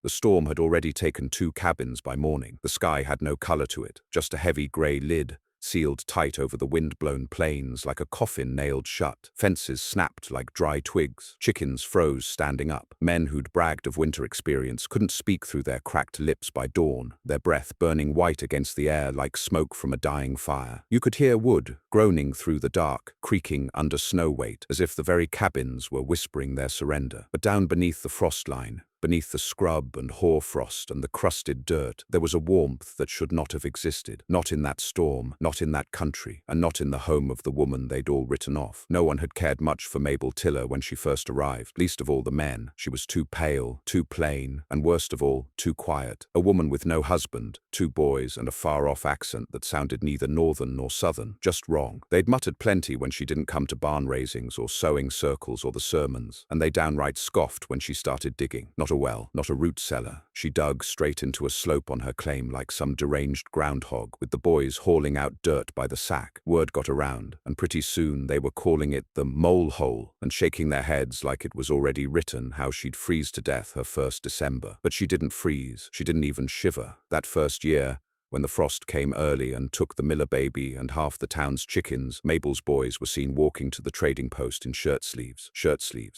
The storm had already taken 2 cabins by morning. The sky had no color to it, just a heavy gray lid, sealed tight over the wind-blown plains like a coffin nailed shut. Fences snapped like dry twigs. Chickens froze standing up. Men who'd bragged of winter experience couldn't speak through their cracked lips by dawn, their breath burning white against the air like smoke from a dying fire. You could hear wood groaning through the dark, creaking under snow weight, as if the very cabins were whispering their surrender. But down beneath the frost line, beneath the scrub and hoarfrost and the crusted dirt, there was a warmth that should not have existed. Not in that storm, not in that country, and not in the home of the woman they'd all written off. No one had cared much for Mabel Tiller when she first arrived, least of all the men. She was too pale, too plain, and worst of all, too quiet. A woman with no husband, 2 boys, and a far-off accent that sounded neither northern nor southern, just wrong. They'd muttered plenty when she didn't come to barn raisings or sewing circles or the sermons, and they downright scoffed when she started digging. Not a well, not a root cellar. She dug straight into a slope on her claim like some deranged groundhog, with the boys hauling out dirt by the sack. Word got around, and pretty soon they were calling it the mole hole and shaking their heads like it was already written how she'd freeze to death her first December. But she didn't freeze. She didn't even shiver. That first year, when the frost came early and took the Miller baby and half the town's chickens, Mabel's boys were seen walking to the trading post in shirt sleeves.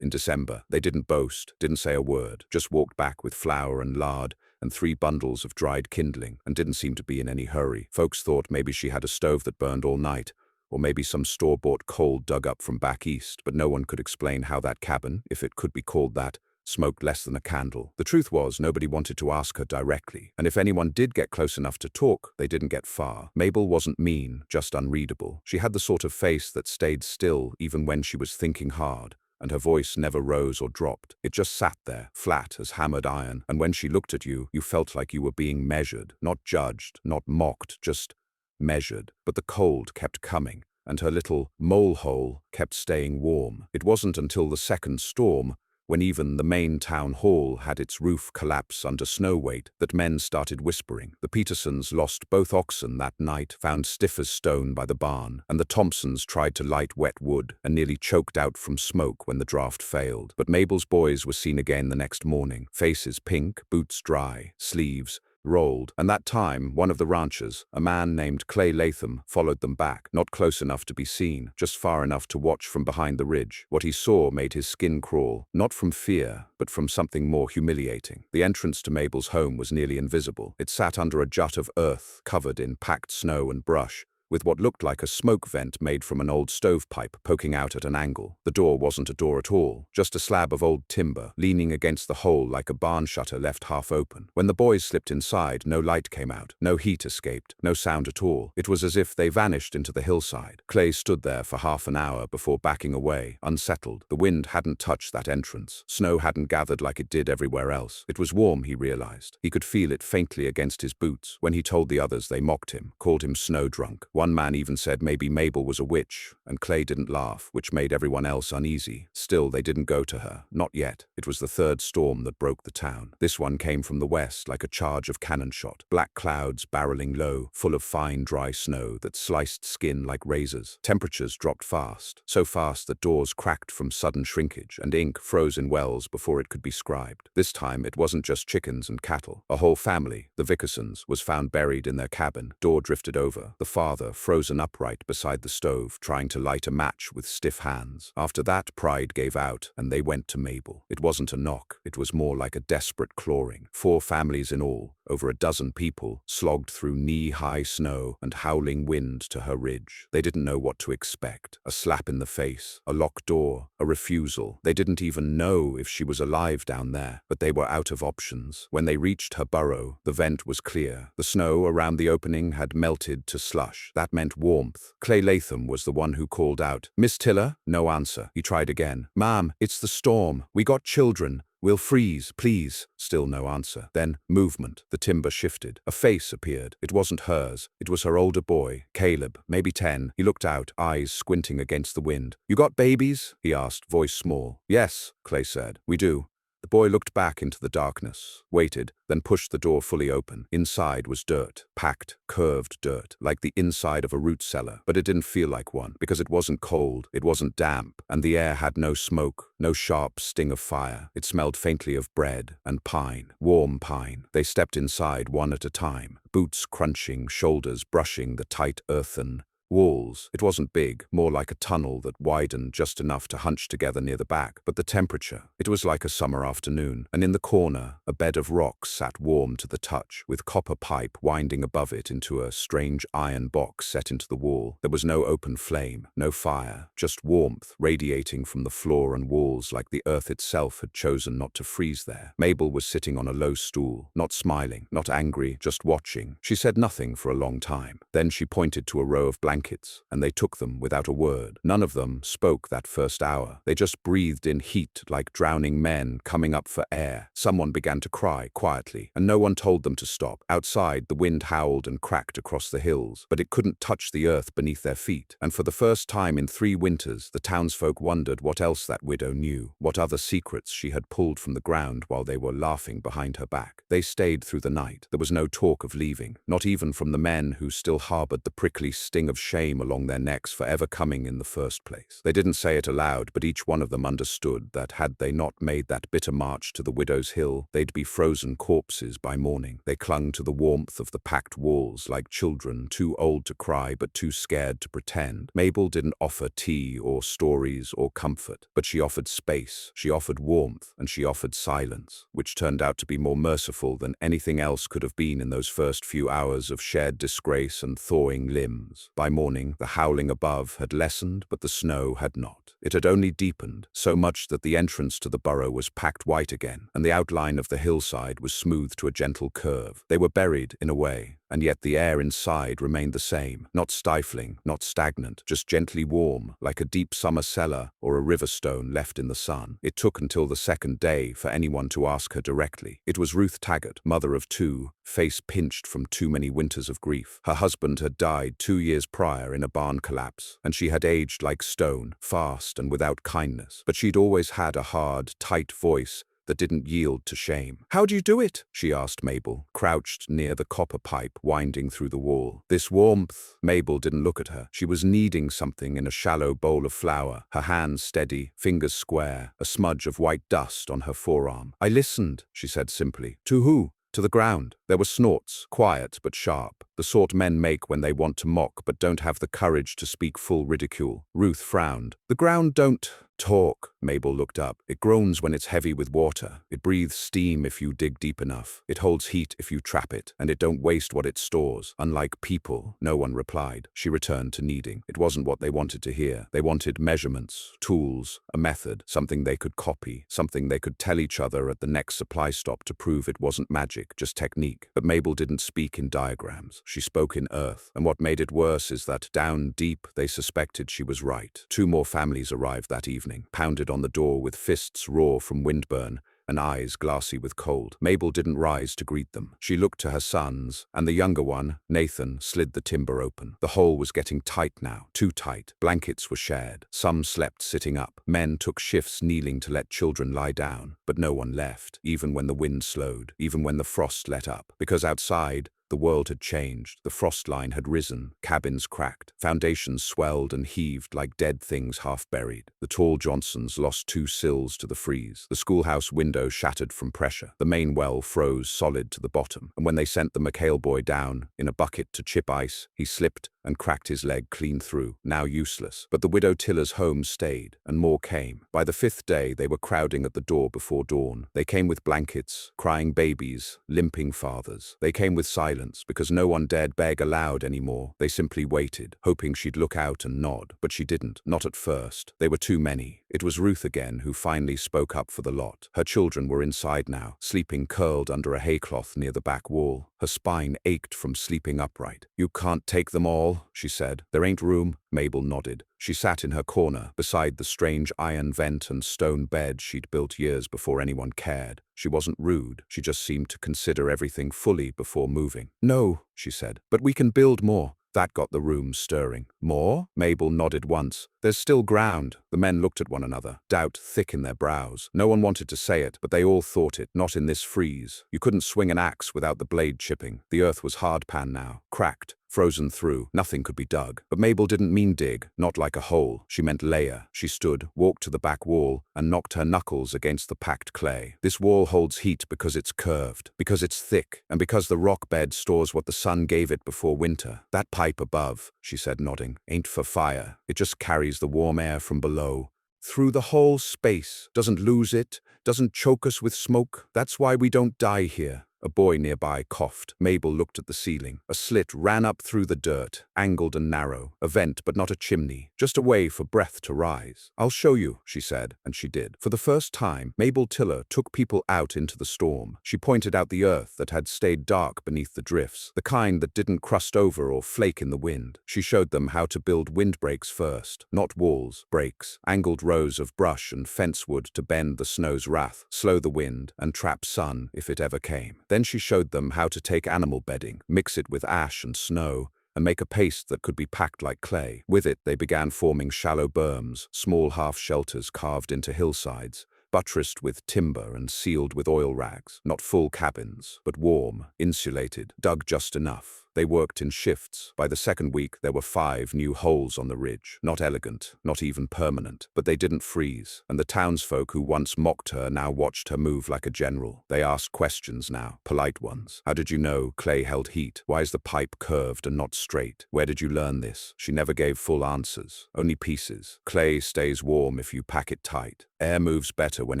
In December. They didn't boast, didn't say a word, just walked back with flour and lard and 3 bundles of dried kindling, and didn't seem to be in any hurry. Folks thought maybe she had a stove that burned all night, or maybe some store-bought coal dug up from back east, but no one could explain how that cabin, if it could be called that, smoked less than a candle. The truth was, nobody wanted to ask her directly, and if anyone did get close enough to talk, they didn't get far. Mabel wasn't mean, just unreadable. She had the sort of face that stayed still even when she was thinking hard, and her voice never rose or dropped. It just sat there, flat as hammered iron, and when she looked at you, you felt like you were being measured, not judged, not mocked, just measured. But the cold kept coming, and her little mole hole kept staying warm. It wasn't until the second storm, when even the main town hall had its roof collapse under snow weight, that men started whispering. The Petersons lost both oxen that night, found stiff as stone by the barn, and the Thompsons tried to light wet wood and nearly choked out from smoke when the draft failed. But Mabel's boys were seen again the next morning, faces pink, boots dry, sleeves rolled, and that time one of the ranchers, a man named Clay Latham, followed them back, not close enough to be seen, just far enough to watch from behind the ridge. What he saw made his skin crawl, not from fear, but from something more humiliating. The entrance to Mabel's home was nearly invisible. It sat under a jut of earth covered in packed snow and brush, with what looked like a smoke vent made from an old stovepipe poking out at an angle. The door wasn't a door at all, just a slab of old timber, leaning against the hole like a barn shutter left half open. When the boys slipped inside, no light came out, no heat escaped, no sound at all. It was as if they vanished into the hillside. Clay stood there for half an hour before backing away, unsettled. The wind hadn't touched that entrance. Snow hadn't gathered like it did everywhere else. It was warm, he realized. He could feel it faintly against his boots. When he told the others, they mocked him, called him snow drunk. One man even said maybe Mabel was a witch, and Clay didn't laugh, which made everyone else uneasy. Still, they didn't go to her. Not yet. It was the third storm that broke the town. This one came from the west like a charge of cannon shot. Black clouds barreling low, full of fine, dry snow that sliced skin like razors. Temperatures dropped fast, so fast that doors cracked from sudden shrinkage, and ink froze in wells before it could be scribed. This time, it wasn't just chickens and cattle. A whole family, the Vickersons, was found buried in their cabin. Door drifted over. The father, frozen upright beside the stove, trying to light a match with stiff hands. After that, pride gave out, and they went to Mabel. It wasn't a knock. It was more like a desperate clawing. 4 families in all, over a dozen people, slogged through knee-high snow and howling wind to her ridge. They didn't know what to expect. A slap in the face, a locked door, a refusal. They didn't even know if she was alive down there, but they were out of options. When they reached her burrow, the vent was clear. The snow around the opening had melted to slush. That meant warmth. Clay Latham was the one who called out, "Miss Tiller?" No answer. He tried again. "Ma'am, it's the storm. We got children. We'll freeze, please." Still no answer. Then, movement. The timber shifted. A face appeared. It wasn't hers. It was her older boy, Caleb, maybe 10. He looked out, eyes squinting against the wind. "You got babies?" he asked, voice small. "Yes," Clay said. "We do." The boy looked back into the darkness, waited, then pushed the door fully open. Inside was dirt, packed, curved dirt, like the inside of a root cellar, but it didn't feel like one, because it wasn't cold, it wasn't damp, and the air had no smoke, no sharp sting of fire. It smelled faintly of bread and pine, warm pine. They stepped inside one at a time, boots crunching, shoulders brushing the tight earthen walls. It wasn't big, more like a tunnel that widened just enough to hunch together near the back, but the temperature, it was like a summer afternoon, and in the corner, a bed of rocks sat warm to the touch, with copper pipe winding above it into a strange iron box set into the wall. There was no open flame, no fire, just warmth radiating from the floor and walls like the earth itself had chosen not to freeze there. Mabel was sitting on a low stool, not smiling, not angry, just watching. She said nothing for a long time. Then she pointed to a row of blankets, and they took them without a word. None of them spoke that first hour. They just breathed in heat like drowning men coming up for air. Someone began to cry quietly, and no one told them to stop. Outside, the wind howled and cracked across the hills, but it couldn't touch the earth beneath their feet. And for the first time in 3 winters, the townsfolk wondered what else that widow knew, what other secrets she had pulled from the ground while they were laughing behind her back. They stayed through the night. There was no talk of leaving, not even from the men who still harbored the prickly sting of shame along their necks for ever coming in the first place. They didn't say it aloud, but each one of them understood that had they not made that bitter march to the widow's hill, they'd be frozen corpses by morning. They clung to the warmth of the packed walls like children, too old to cry but too scared to pretend. Mabel didn't offer tea or stories or comfort, but she offered space, she offered warmth, and she offered silence, which turned out to be more merciful than anything else could have been in those first few hours of shared disgrace and thawing limbs. By morning, the howling above had lessened, but the snow had not. It had only deepened, so much that the entrance to the burrow was packed white again, and the outline of the hillside was smoothed to a gentle curve. They were buried, in a way, and yet the air inside remained the same, not stifling, not stagnant, just gently warm, like a deep summer cellar or a river stone left in the sun. It took until the second day for anyone to ask her directly. It was Ruth Taggart, mother of 2, face pinched from too many winters of grief. Her husband had died 2 years prior in a barn collapse, and she had aged like stone, fast and without kindness. But she'd always had a hard, tight voice that didn't yield to shame. "How do you do it?" she asked Mabel, crouched near the copper pipe winding through the wall. This warmth. Mabel didn't look at her. She was kneading something in a shallow bowl of flour, her hands steady, fingers square, a smudge of white dust on her forearm. "I listened," she said simply. "To who?" "To the ground." There were snorts, quiet but sharp, the sort men make when they want to mock but don't have the courage to speak full ridicule. Ruth frowned. "The ground don't talk." Mabel looked up. "It groans when it's heavy with water. It breathes steam if you dig deep enough. It holds heat if you trap it, and it don't waste what it stores. Unlike people." No one replied. She returned to kneading. It wasn't what they wanted to hear. They wanted measurements, tools, a method, something they could copy, something they could tell each other at the next supply stop to prove it wasn't magic, just technique. But Mabel didn't speak in diagrams. She spoke in earth, and what made it worse is that down deep they suspected she was right. 2 more families arrived that evening, pounded on the door with fists raw from windburn and eyes glassy with cold. Mabel didn't rise to greet them. She looked to her sons, and the younger one, Nathan, slid the timber open. The hole was getting tight now, too tight. Blankets were shared. Some slept sitting up. Men took shifts kneeling to let children lie down, but no one left, even when the wind slowed, even when the frost let up. Because outside, the world had changed. The frost line had risen, cabins cracked, foundations swelled and heaved like dead things half buried. The tall Johnsons lost 2 sills to the freeze. The schoolhouse window shattered from pressure. The main well froze solid to the bottom. And when they sent the McHale boy down in a bucket to chip ice, he slipped and cracked his leg clean through, now useless. But the widow Tiller's home stayed, and more came. By the 5th day, they were crowding at the door before dawn. They came with blankets, crying babies, limping fathers. They came with silence, because no one dared beg aloud anymore. They simply waited, hoping she'd look out and nod. But she didn't, not at first. They were too many. It was Ruth again who finally spoke up for the lot. Her children were inside now, sleeping curled under a haycloth near the back wall. Her spine ached from sleeping upright. "You can't take them all," she said. "There ain't room." Mabel nodded. She sat in her corner, beside the strange iron vent and stone bed she'd built years before anyone cared. She wasn't rude, she just seemed to consider everything fully before moving. "No," she said, "but we can build more. That got the room stirring. More? Mabel nodded once. There's still ground. The men looked at one another, doubt thick in their brows. No one wanted to say it, but they all thought it, not in this freeze. You couldn't swing an axe without the blade chipping. The earth was hardpan now, cracked, frozen through. Nothing could be dug. But Mabel didn't mean dig, not like a hole. She meant layer. She stood, walked to the back wall, and knocked her knuckles against the packed clay. This wall holds heat because it's curved, because it's thick, and because the rock bed stores what the sun gave it before winter. That pipe above, she said, nodding, ain't for fire. It just carries the warm air from below through the whole space, doesn't lose it, doesn't choke us with smoke. That's why we don't die here. A boy nearby coughed. Mabel looked at the ceiling. A slit ran up through the dirt, angled and narrow. A vent, but not a chimney. Just a way for breath to rise. I'll show you, she said, and she did. For the first time, Mabel Tiller took people out into the storm. She pointed out the earth that had stayed dark beneath the drifts, the kind that didn't crust over or flake in the wind. She showed them how to build windbreaks first. Not walls, breaks. Angled rows of brush and fence wood to bend the snow's wrath, slow the wind, and trap sun if it ever came. Then she showed them how to take animal bedding, mix it with ash and snow, and make a paste that could be packed like clay. With it, they began forming shallow berms, small half-shelters carved into hillsides, buttressed with timber and sealed with oil rags. Not full cabins, but warm, insulated, dug just enough. They worked in shifts. By the second week, there were 5 new holes on the ridge. Not elegant, not even permanent, but they didn't freeze. And the townsfolk who once mocked her now watched her move like a general. They asked questions now, polite ones. How did you know clay held heat? Why is the pipe curved and not straight? Where did you learn this? She never gave full answers, only pieces. Clay stays warm if you pack it tight. Air moves better when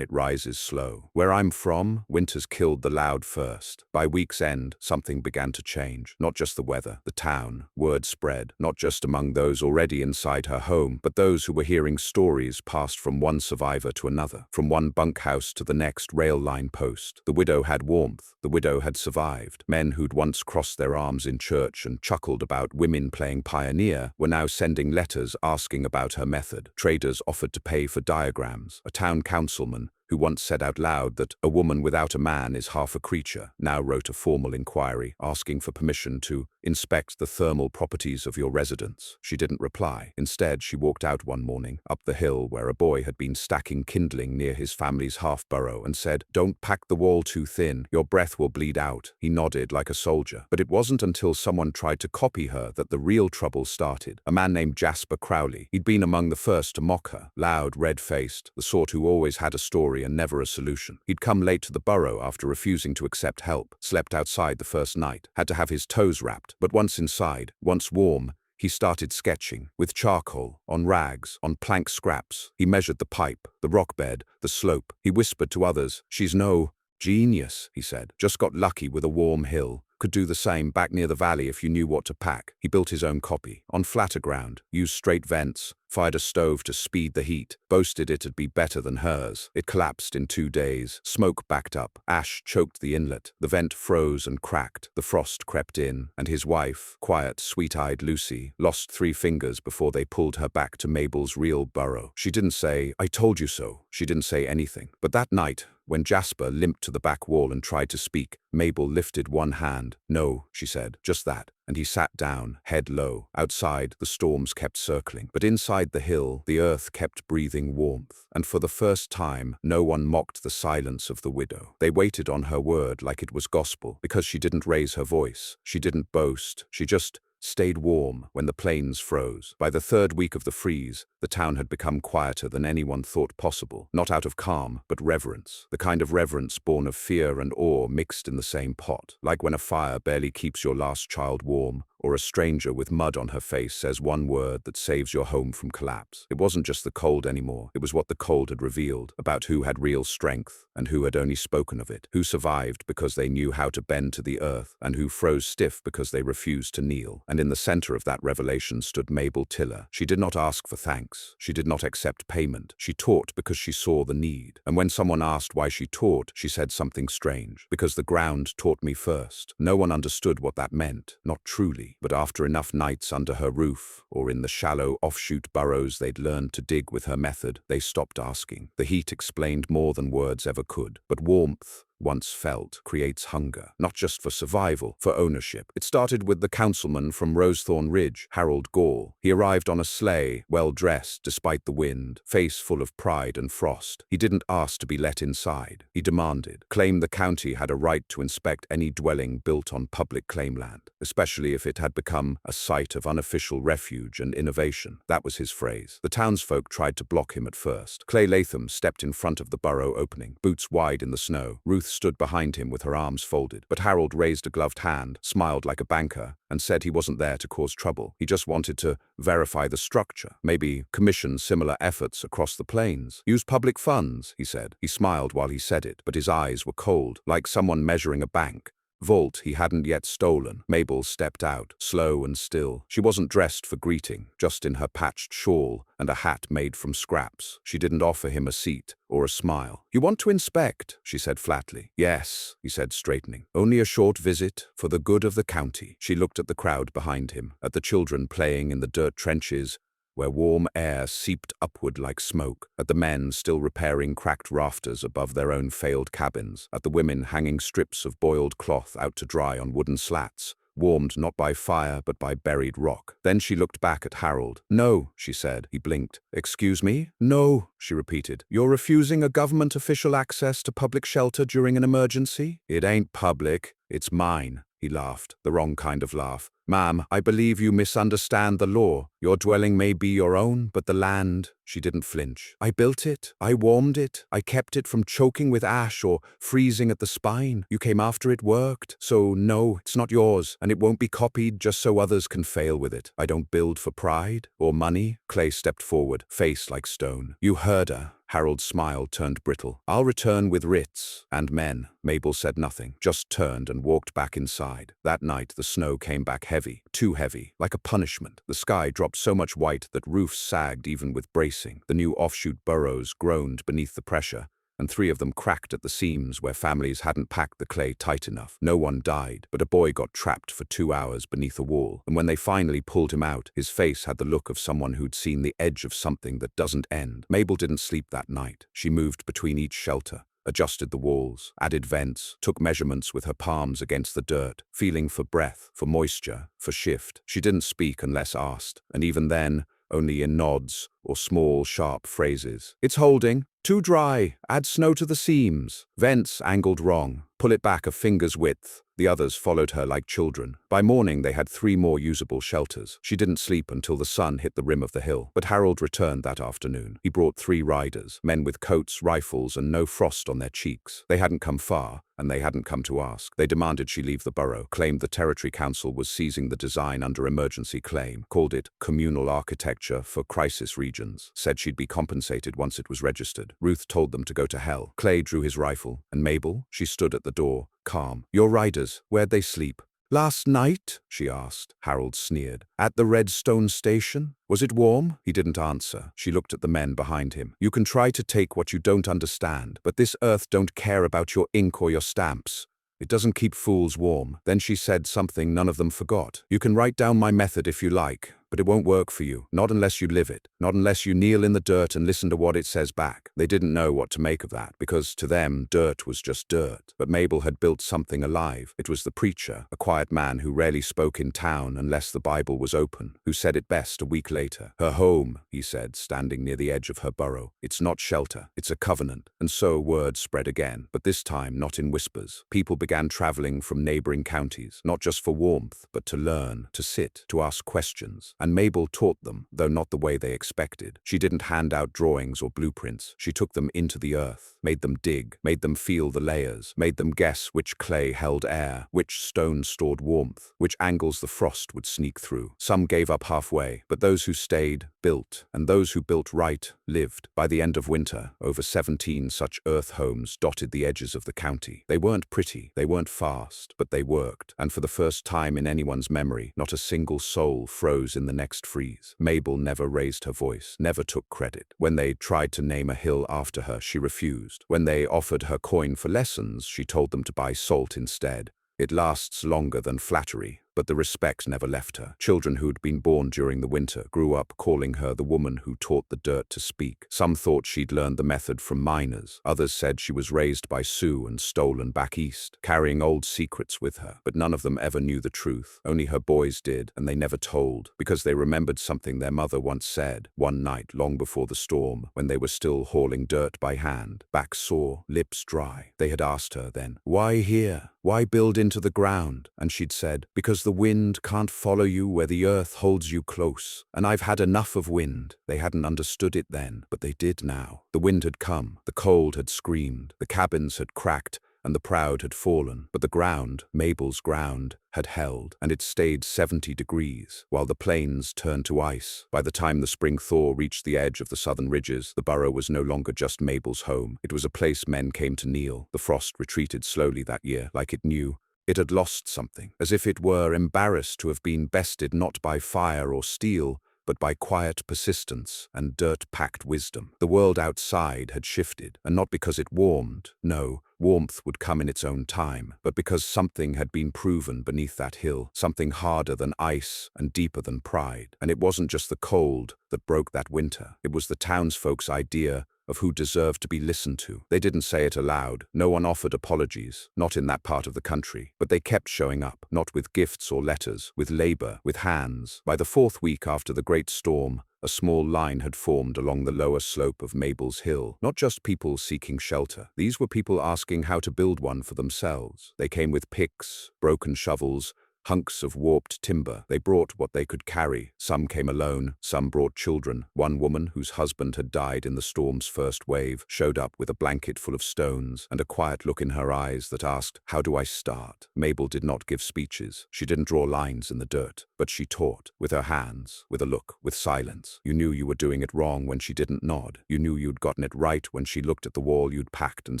it rises slow. Where I'm from, winters killed the loud first. By week's end, something began to change. Not just the weather, the town. Word spread, not just among those already inside her home, but those who were hearing stories passed from one survivor to another, from one bunkhouse to the next rail line post. The widow had warmth. The widow had survived. Men who'd once crossed their arms in church and chuckled about women playing pioneer were now sending letters asking about her method. Traders offered to pay for diagrams. A town councilman, who once said out loud that a woman without a man is half a creature, now wrote a formal inquiry asking for permission to inspect the thermal properties of your residence. She didn't reply. Instead, she walked out one morning, up the hill where a boy had been stacking kindling near his family's half-burrow, and said, "Don't pack the wall too thin, your breath will bleed out." He nodded like a soldier. But it wasn't until someone tried to copy her that the real trouble started. A man named Jasper Crowley. He'd been among the first to mock her, loud, red-faced, the sort who always had a story and never a solution. He'd come late to the burrow after refusing to accept help, slept outside the first night, had to have his toes wrapped, but once inside, once warm, he started sketching, with charcoal, on rags, on plank scraps. He measured the pipe, the rock bed, the slope. He whispered to others, "She's no genius," he said. "Just got lucky with a warm hill. Could do the same back near the valley if you knew what to pack." He built his own copy, on flatter ground, used straight vents, fired a stove to speed the heat, boasted it'd be better than hers. It collapsed in 2 days. Smoke backed up. Ash choked the inlet. The vent froze and cracked. The frost crept in, and his wife, quiet, sweet-eyed Lucy, lost 3 fingers before they pulled her back to Mabel's real burrow. She didn't say, "I told you so." She didn't say anything. But that night, when Jasper limped to the back wall and tried to speak, Mabel lifted one hand. "No," she said, "just that." And he sat down, head low. Outside, the storms kept circling. But inside the hill, the earth kept breathing warmth. And for the first time, no one mocked the silence of the widow. They waited on her word like it was gospel, because she didn't raise her voice. She didn't boast. She just stayed warm when the plains froze. By the 3rd week of the freeze, the town had become quieter than anyone thought possible. Not out of calm, but reverence. The kind of reverence born of fear and awe mixed in the same pot. Like when a fire barely keeps your last child warm, or a stranger with mud on her face says one word that saves your home from collapse. It wasn't just the cold anymore. It was what the cold had revealed, about who had real strength and who had only spoken of it, who survived because they knew how to bend to the earth, and who froze stiff because they refused to kneel. And in the center of that revelation stood Mabel Tiller. She did not ask for thanks. She did not accept payment. She taught because she saw the need. And when someone asked why she taught, she said something strange. "Because the ground taught me first." No one understood what that meant, not truly. But after enough nights under her roof, or in the shallow offshoot burrows they'd learned to dig with her method, they stopped asking. The heat explained more than words ever could. But warmth once felt, creates hunger, not just for survival, for ownership. It started with the councilman from Rosethorn Ridge, Harold Gall. He arrived on a sleigh, well-dressed despite the wind, face full of pride and frost. He didn't ask to be let inside. He demanded, claimed the county had a right to inspect any dwelling built on public claim land, especially if it had become a site of unofficial refuge and innovation. That was his phrase. The townsfolk tried to block him at first. Clay Latham stepped in front of the burrow opening, boots wide in the snow. Ruth stood behind him with her arms folded, but Harold raised a gloved hand, smiled like a banker, and said he wasn't there to cause trouble. He just wanted to verify the structure, maybe commission similar efforts across the plains. Use public funds, he said. He smiled while he said it, but his eyes were cold, like someone measuring a bank. Vault he hadn't yet stolen. Mabel stepped out, slow and still. She wasn't dressed for greeting, just in her patched shawl and a hat made from scraps. She didn't offer him a seat or a smile. "You want to inspect?" she said flatly. "Yes," he said, straightening. "Only a short visit, for the good of the county." She looked at the crowd behind him, at the children playing in the dirt trenches, where warm air seeped upward like smoke, at the men still repairing cracked rafters above their own failed cabins, at the women hanging strips of boiled cloth out to dry on wooden slats, warmed not by fire but by buried rock. Then she looked back at Harold. "No," she said. He blinked. "Excuse me?" "No," she repeated. "You're refusing a government official access to public shelter during an emergency?" "It ain't public. It's mine." He laughed, the wrong kind of laugh. "Ma'am, I believe you misunderstand the law. Your dwelling may be your own, but the land—" She didn't flinch. "I built it. I warmed it. I kept it from choking with ash or freezing at the spine. You came after it worked. So no, it's not yours, and it won't be copied just so others can fail with it. I don't build for pride or money." Clay stepped forward, face like stone. "You heard her." Harold's smile turned brittle. "I'll return with writs and men." Mabel said nothing, just turned and walked back inside. That night the snow came back heavy, too heavy, like a punishment. The sky dropped so much white that roofs sagged even with bracing. The new offshoot burrows groaned beneath the pressure, and 3 of them cracked at the seams where families hadn't packed the clay tight enough. No one died, but a boy got trapped for 2 hours beneath a wall, and when they finally pulled him out, his face had the look of someone who'd seen the edge of something that doesn't end. Mabel didn't sleep that night. She moved between each shelter, adjusted the walls, added vents, took measurements with her palms against the dirt, feeling for breath, for moisture, for shift. She didn't speak unless asked, and even then, only in nods or small, sharp phrases. "It's holding. Too dry. Add snow to the seams." Vents angled wrong. Pull it back a finger's width. The others followed her like children. By morning, they had 3 more usable shelters. She didn't sleep until the sun hit the rim of the hill. But Harold returned that afternoon. He brought 3 riders, men with coats, rifles, and no frost on their cheeks. They hadn't come far, and they hadn't come to ask. They demanded she leave the burrow, claimed the Territory Council was seizing the design under emergency claim, called it communal architecture for crisis regions, said she'd be compensated once it was registered. Ruth told them to go to hell. Clay drew his rifle. And Mabel? She stood at the door, calm. "Your riders, where'd they sleep?" "Last night?" she asked. Harold sneered. "At the Redstone Station? Was it warm?" He didn't answer. She looked at the men behind him. "You can try to take what you don't understand, but this earth don't care about your ink or your stamps. It doesn't keep fools warm." Then she said something none of them forgot. "You can write down my method if you like, but it won't work for you. Not unless you live it. Not unless you kneel in the dirt and listen to what it says back." They didn't know what to make of that, because to them, dirt was just dirt. But Mabel had built something alive. It was the preacher, a quiet man who rarely spoke in town unless the Bible was open, who said it best a week later. "Her home," he said, standing near the edge of her burrow. "It's not shelter, it's a covenant." And so word spread again, but this time not in whispers. People began traveling from neighboring counties, not just for warmth, but to learn, to sit, to ask questions. And Mabel taught them, though not the way they expected. She didn't hand out drawings or blueprints. She took them into the earth, made them dig, made them feel the layers, made them guess which clay held air, which stone stored warmth, which angles the frost would sneak through. Some gave up halfway, but those who stayed built, and those who built right lived. By the end of winter, over 17 such earth homes dotted the edges of the county. They weren't pretty, they weren't fast, but they worked. And for the first time in anyone's memory, not a single soul froze in the next freeze. Mabel never raised her voice, never took credit. When they tried to name a hill after her, she refused. When they offered her coin for lessons, she told them to buy salt instead. It lasts longer than flattery, But the respect never left her. Children who'd been born during the winter grew up calling her the woman who taught the dirt to speak. Some thought she'd learned the method from miners. Others said she was raised by Sioux and stolen back east, carrying old secrets with her. But none of them ever knew the truth. Only her boys did, and they never told, because they remembered something their mother once said, one night long before the storm, when they were still hauling dirt by hand, back sore, lips dry. They had asked her then, "Why here? Why build into the ground?" And she'd said, "Because the wind can't follow you where the earth holds you close. And I've had enough of wind." They hadn't understood it then, but they did now. The wind had come, the cold had screamed, the cabins had cracked, and the proud had fallen. But the ground, Mabel's ground, had held, and it stayed 70 degrees, while the plains turned to ice. By the time the spring thaw reached the edge of the southern ridges, the burrow was no longer just Mabel's home. It was a place men came to kneel. The frost retreated slowly that year, like it knew it had lost something, as if it were embarrassed to have been bested not by fire or steel, but by quiet persistence and dirt-packed wisdom. The world outside had shifted, and not because it warmed. No, warmth would come in its own time, but because something had been proven beneath that hill, something harder than ice and deeper than pride. And it wasn't just the cold that broke that winter. It was the townsfolk's idea of who deserved to be listened to. They didn't say it aloud. No one offered apologies, not in that part of the country. But they kept showing up, not with gifts or letters, with labor, with hands. By the fourth week after the great storm, a small line had formed along the lower slope of Mabel's hill. Not just people seeking shelter. These were people asking how to build one for themselves. They came with picks, broken shovels, hunks of warped timber. They brought what they could carry. Some came alone, some brought children. One woman, whose husband had died in the storm's first wave, showed up with a blanket full of stones and a quiet look in her eyes that asked, "How do I start?" Mabel did not give speeches. She didn't draw lines in the dirt, but she taught, with her hands, with a look, with silence. You knew you were doing it wrong when she didn't nod. You knew you'd gotten it right when she looked at the wall you'd packed and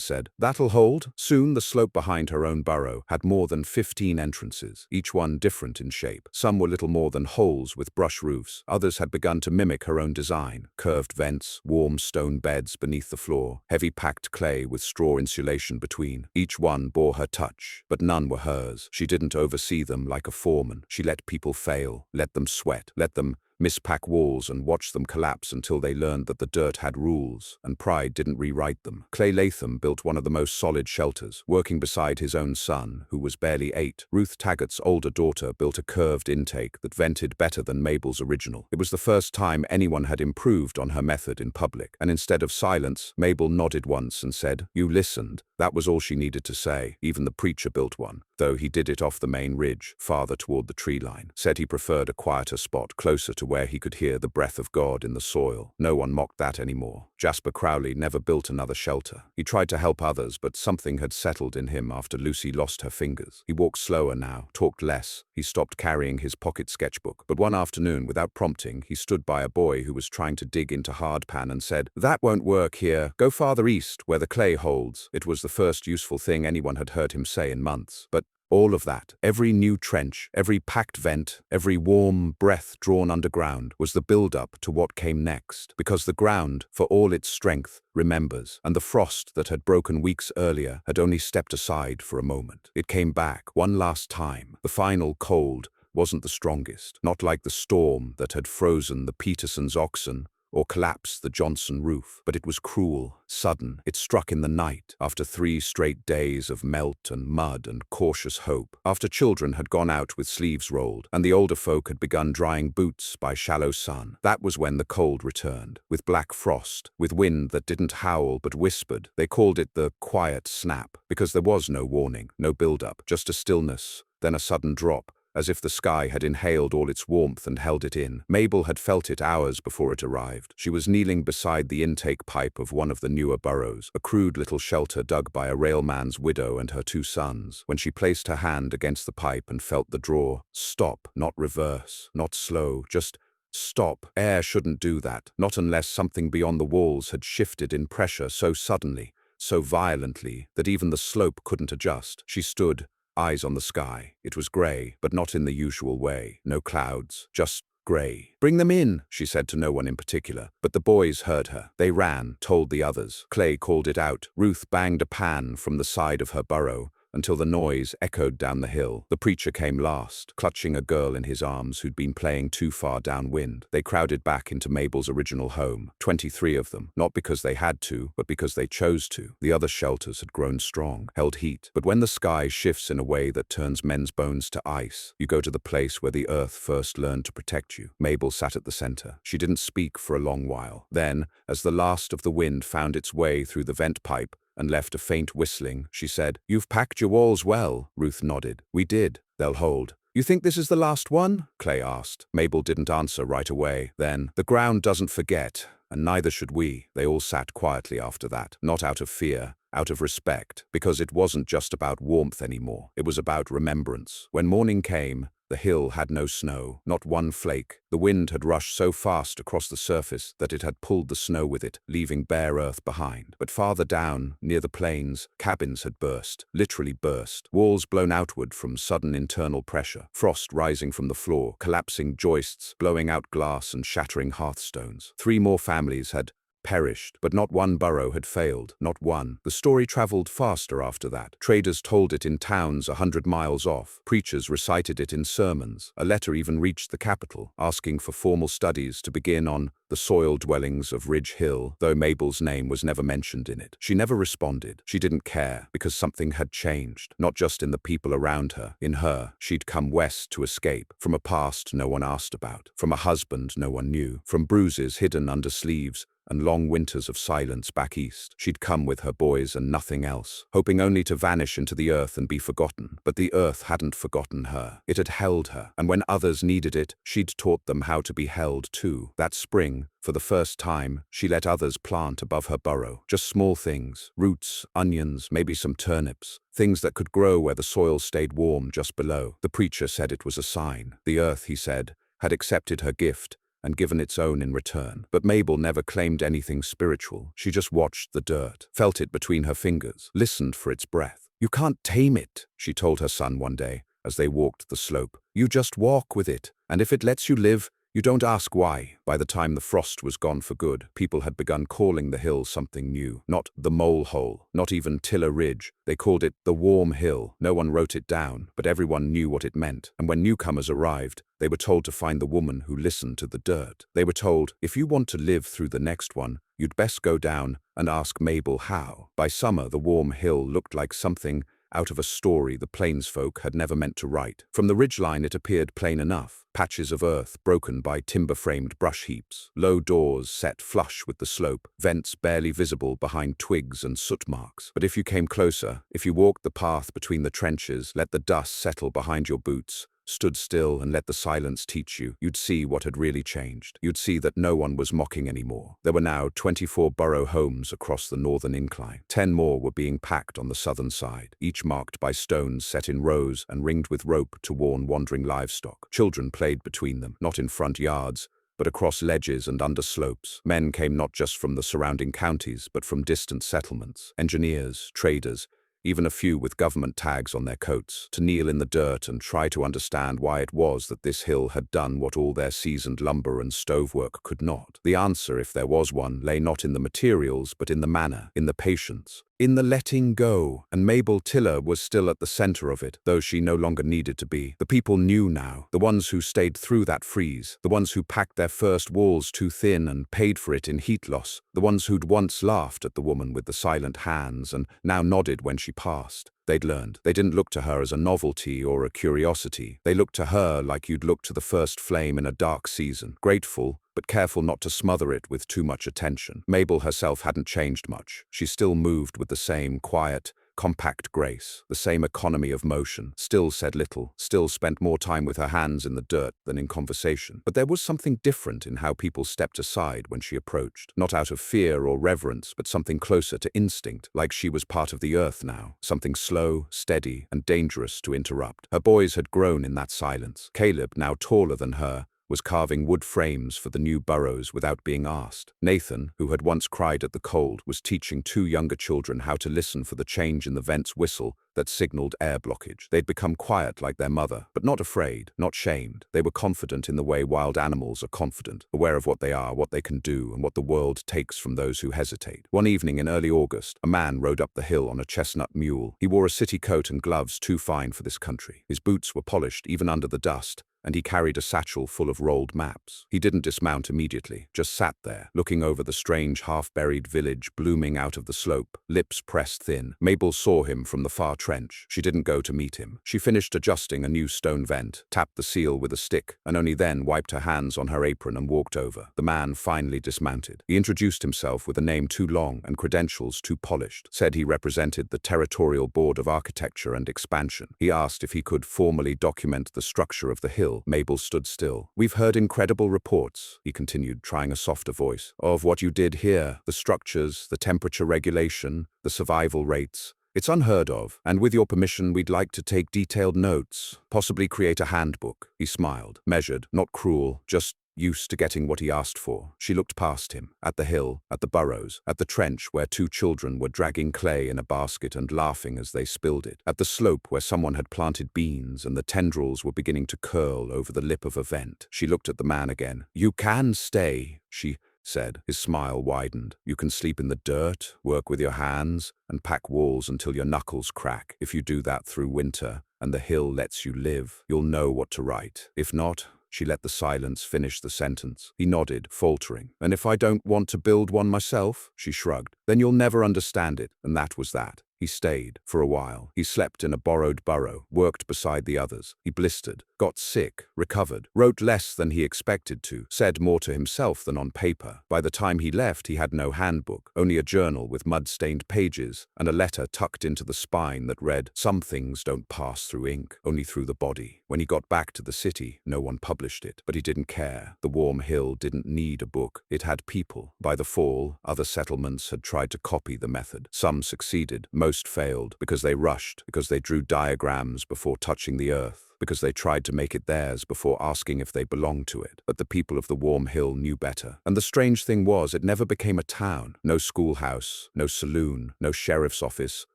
said, "That'll hold." Soon the slope behind her own burrow had more than 15 entrances, each one different in shape. Some were little more than holes with brush roofs. Others had begun to mimic her own design. Curved vents, warm stone beds beneath the floor, heavy packed clay with straw insulation between. Each one bore her touch, but none were hers. She didn't oversee them like a foreman. She let people fail, let them sweat, let them mispack walls and watch them collapse until they learned that the dirt had rules, and pride didn't rewrite them. Clay Latham built one of the most solid shelters, working beside his own son, who was barely 8. Ruth Taggart's older daughter built a curved intake that vented better than Mabel's original. It was the first time anyone had improved on her method in public, and instead of silence, Mabel nodded once and said, "You listened." That was all she needed to say. Even the preacher built one, though he did it off the main ridge, farther toward the tree line. Said he preferred a quieter spot, closer to where he could hear the breath of God in the soil. No one mocked that anymore. Jasper Crowley never built another shelter. He tried to help others, but something had settled in him after Lucy lost her fingers. He walked slower now, talked less. He stopped carrying his pocket sketchbook. But one afternoon, without prompting, he stood by a boy who was trying to dig into hardpan and said, "That won't work here. Go farther east, where the clay holds." It was the first useful thing anyone had heard him say in months. But all of that, every new trench, every packed vent, every warm breath drawn underground, was the build-up to what came next. Because the ground, for all its strength, remembers, and the frost that had broken weeks earlier had only stepped aside for a moment. It came back, one last time. The final cold wasn't the strongest, not like the storm that had frozen the Petersons' oxen or collapsed the Johnson roof, but it was cruel, sudden. It struck in the night, after 3 straight days of melt and mud and cautious hope, after children had gone out with sleeves rolled, and the older folk had begun drying boots by shallow sun. That was when the cold returned, with black frost, with wind that didn't howl but whispered. They called it the quiet snap, because there was no warning, no build-up, just a stillness, then a sudden drop, as if the sky had inhaled all its warmth and held it in. Mabel had felt it hours before it arrived. She was kneeling beside the intake pipe of one of the newer burrows, a crude little shelter dug by a railman's widow and her 2 sons, when she placed her hand against the pipe and felt the draw. Stop, not reverse, not slow, just stop. Air shouldn't do that, not unless something beyond the walls had shifted in pressure so suddenly, so violently, that even the slope couldn't adjust. She stood, eyes on the sky. It was grey, but not in the usual way. No clouds, just grey. "Bring them in," she said to no one in particular. But the boys heard her. They ran, told the others. Clay called it out. Ruth banged a pan from the side of her burrow, until the noise echoed down the hill. The preacher came last, clutching a girl in his arms who'd been playing too far downwind. They crowded back into Mabel's original home, 23 of them, not because they had to, but because they chose to. The other shelters had grown strong, held heat. But when the sky shifts in a way that turns men's bones to ice, you go to the place where the earth first learned to protect you. Mabel sat at the center. She didn't speak for a long while. Then, as the last of the wind found its way through the vent pipe and left a faint whistling, she said, "You've packed your walls well." Ruth nodded. "We did. They'll hold." "You think this is the last one?" Clay asked. Mabel didn't answer right away. Then, "The ground doesn't forget, and neither should we." They all sat quietly after that, not out of fear, out of respect, because it wasn't just about warmth anymore. It was about remembrance. When morning came, the hill had no snow, not one flake. The wind had rushed so fast across the surface that it had pulled the snow with it, leaving bare earth behind. But farther down, near the plains, cabins had burst, literally burst. Walls blown outward from sudden internal pressure, frost rising from the floor, collapsing joists, blowing out glass and shattering hearthstones. 3 more families had perished, but not one burrow had failed, not one. The story traveled faster after that. Traders told it in towns 100 miles off. Preachers recited it in sermons. A letter even reached the capital, asking for formal studies to begin on the soil dwellings of Ridge Hill, though Mabel's name was never mentioned in it. She never responded. She didn't care, because something had changed, not just in the people around her. In her, she'd come west to escape, from a past no one asked about, from a husband no one knew, from bruises hidden under sleeves, and long winters of silence back east. She'd come with her boys and nothing else, hoping only to vanish into the earth and be forgotten. But the earth hadn't forgotten her. It had held her, and when others needed it, she'd taught them how to be held too. That spring, for the first time, she let others plant above her burrow. Just small things, roots, onions, maybe some turnips, things that could grow where the soil stayed warm just below. The preacher said it was a sign. The earth, he said, had accepted her gift and given its own in return. But Mabel never claimed anything spiritual. She just watched the dirt, felt it between her fingers, listened for its breath. "You can't tame it," she told her son one day as they walked the slope. "You just walk with it, and if it lets you live, you don't ask why." By the time the frost was gone for good, people had begun calling the hill something new. Not the Mole Hole, not even Tiller Ridge. They called it the Warm Hill. No one wrote it down, but everyone knew what it meant. And when newcomers arrived, they were told to find the woman who listened to the dirt. They were told, if you want to live through the next one, you'd best go down and ask Mabel how. By summer, the Warm Hill looked like something out of a story the plainsfolk had never meant to write. From the ridgeline it appeared plain enough. Patches of earth broken by timber-framed brush heaps, low doors set flush with the slope, vents barely visible behind twigs and soot marks. But if you came closer, if you walked the path between the trenches, let the dust settle behind your boots, stood still and let the silence teach you, you'd see what had really changed. You'd see that no one was mocking anymore. There were now 24 burrow homes across the northern incline. 10 more were being packed on the southern side, each marked by stones set in rows and ringed with rope to warn wandering livestock. Children played between them, not in front yards, but across ledges and under slopes. Men came not just from the surrounding counties, but from distant settlements. Engineers, traders, even a few with government tags on their coats, to kneel in the dirt and try to understand why it was that this hill had done what all their seasoned lumber and stovework could not. The answer, if there was one, lay not in the materials, but in the manner, in the patience, in the letting go. And Mabel Tiller was still at the center of it, though she no longer needed to be. The people knew now, the ones who stayed through that freeze, the ones who packed their first walls too thin and paid for it in heat loss, the ones who'd once laughed at the woman with the silent hands and now nodded when she passed. They'd learned. They didn't look to her as a novelty or a curiosity. They looked to her like you'd look to the first flame in a dark season, grateful, but careful not to smother it with too much attention. Mabel herself hadn't changed much. She still moved with the same quiet, compact grace, the same economy of motion, still said little, still spent more time with her hands in the dirt than in conversation. But there was something different in how people stepped aside when she approached, not out of fear or reverence, but something closer to instinct, like she was part of the earth now, something slow, steady, and dangerous to interrupt. Her boys had grown in that silence. Caleb, now taller than her, was carving wood frames for the new burrows without being asked. Nathan, who had once cried at the cold, was teaching two younger children how to listen for the change in the vent's whistle that signaled air blockage. They'd become quiet like their mother, but not afraid, not shamed. They were confident in the way wild animals are confident, aware of what they are, what they can do, and what the world takes from those who hesitate. One evening in early August, a man rode up the hill on a chestnut mule. He wore a city coat and gloves too fine for this country. His boots were polished even under the dust, and he carried a satchel full of rolled maps. He didn't dismount immediately, just sat there, looking over the strange half-buried village blooming out of the slope, lips pressed thin. Mabel saw him from the far trench. She didn't go to meet him. She finished adjusting a new stone vent, tapped the seal with a stick, and only then wiped her hands on her apron and walked over. The man finally dismounted. He introduced himself with a name too long and credentials too polished, said he represented the Territorial Board of Architecture and Expansion. He asked if he could formally document the structure of the hill. Mabel stood still. "We've heard incredible reports," he continued, trying a softer voice, "of what you did here, the structures, the temperature regulation, the survival rates. It's unheard of, and with your permission we'd like to take detailed notes, possibly create a handbook." He smiled, measured, not cruel, just used to getting what he asked for. She looked past him, at the hill, at the burrows, at the trench where two children were dragging clay in a basket and laughing as they spilled it, at the slope where someone had planted beans and the tendrils were beginning to curl over the lip of a vent. She looked at the man again. "You can stay," she said. His smile widened. "You can sleep in the dirt, work with your hands, and pack walls until your knuckles crack. If you do that through winter, and the hill lets you live, you'll know what to write. If not..." She let the silence finish the sentence. He nodded, faltering. "And if I don't want to build one myself?" She shrugged. "Then you'll never understand it." And that was that. He stayed, for a while. He slept in a borrowed burrow, worked beside the others. He blistered, got sick, recovered, wrote less than he expected to, said more to himself than on paper. By the time he left, he had no handbook, only a journal with mud-stained pages, and a letter tucked into the spine that read, "Some things don't pass through ink, only through the body." When he got back to the city, no one published it, but he didn't care. The warm hill didn't need a book. It had people. By the fall, other settlements had tried to copy the method. Some succeeded, most failed, because they rushed, because they drew diagrams before touching the earth, because they tried to make it theirs before asking if they belonged to it. But the people of the warm hill knew better. And the strange thing was, it never became a town. No schoolhouse, no saloon, no sheriff's office,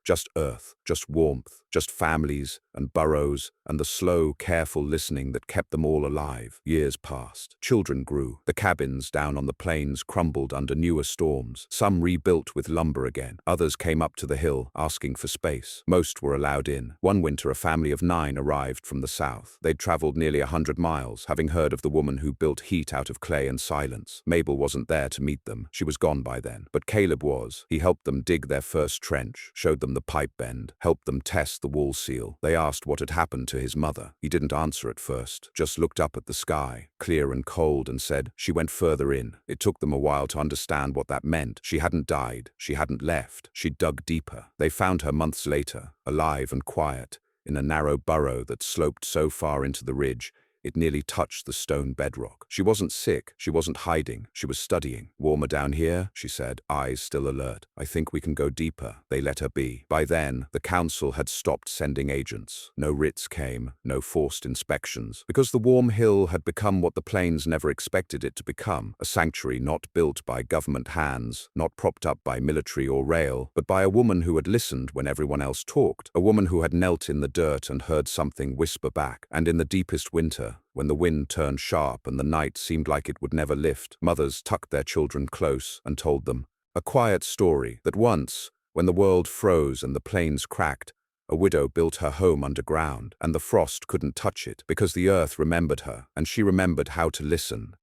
just earth, just warmth, just families and burrows and the slow, careful listening that kept them all alive. Years passed. Children grew. The cabins down on the plains crumbled under newer storms. Some rebuilt with lumber again. Others came up to the hill, asking for space. Most were allowed in. One winter, a family of 9 arrived from the south. They'd traveled nearly 100 miles, having heard of the woman who built heat out of clay and silence. Mabel wasn't there to meet them. She was gone by then. But Caleb was. He helped them dig their first trench, showed them the pipe bend, helped them test the wall seal. They asked what had happened to his mother. He didn't answer at first, just looked up at the sky, clear and cold, and said, "She went further in." It took them a while to understand what that meant. She hadn't died. She hadn't left. She dug deeper. They found her months later, alive and quiet, in a narrow burrow that sloped so far into the ridge it nearly touched the stone bedrock. She wasn't sick, she wasn't hiding, she was studying. "Warmer down here," she said, eyes still alert. "I think we can go deeper." They let her be. By then, the council had stopped sending agents. No writs came, no forced inspections, because the warm hill had become what the plains never expected it to become, a sanctuary not built by government hands, not propped up by military or rail, but by a woman who had listened when everyone else talked, a woman who had knelt in the dirt and heard something whisper back. And in the deepest winter, when the wind turned sharp and the night seemed like it would never lift, mothers tucked their children close and told them a quiet story that once, when the world froze and the plains cracked, a widow built her home underground, and the frost couldn't touch it because the earth remembered her, and she remembered how to listen.